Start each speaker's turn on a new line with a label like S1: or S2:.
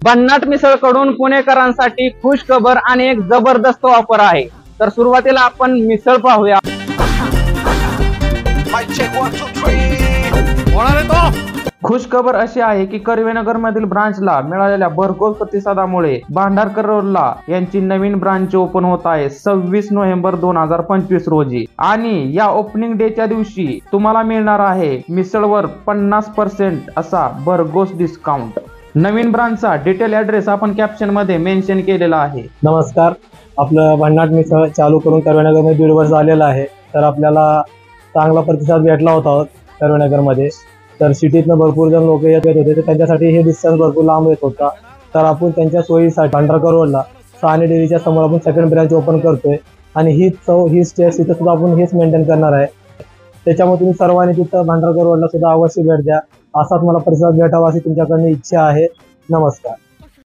S1: भन्नाट मिसळ कडून पुणेकरांसाठी खुश खबर आणि एक जबरदस्त ऑफर आहे। तर सुरुवातीला आपण मिसळ पाहूया। खुश खबर अशी आहे की कर्वेनगर मधील ब्रांचला मिळालेल्या भरघोस प्रतिसादामुळे भांडारकर रोडला यांची नवीन ब्रांच ओपन होत आहे 26 नोव्हेंबर 2025 रोजी। आणि या ओपनिंग डेच्या दिवशी तुम्हाला मिळणार आहे मिसळवर 50% असा भरघोस डिस्काउंट। नवीन ब्रांचचा डिटेल ॲड्रेस आपण कॅप्शन मध्ये मेन्शन केलेला आहे।
S2: नमस्कार, आपलं भन्नाट मिसळ चालू करून कर्वेनगर मध्ये 1.5 वर्ष झालेलं आहे। तर आपल्याला चांगला प्रतिसाद भेटला होता कर्वेनगर मध्ये। तर सिटीतनं भरपूर जण लोक येत होते, तर त्यांच्यासाठी हे डिस्टन्स भरपूर लांब येत होता। तर आपण त्यांच्या सोयीसाठी भांडारकर रोडला साने डेअरीच्या समोर आपण सेकंड ब्रांच ओपन करतोय आणि ही चव ही टेस्ट इथं सुद्धा आपण हेच मेंटेन करणार आहे। त्याच्यामुळे तुम्ही सर्वांनी तिथं भांडारकर रोडला सुद्धा अवश्य भेट द्या, असाच मला प्रतिसाद भेटावा अशी तुमच्याकडनं इच्छा आहे। नमस्कार।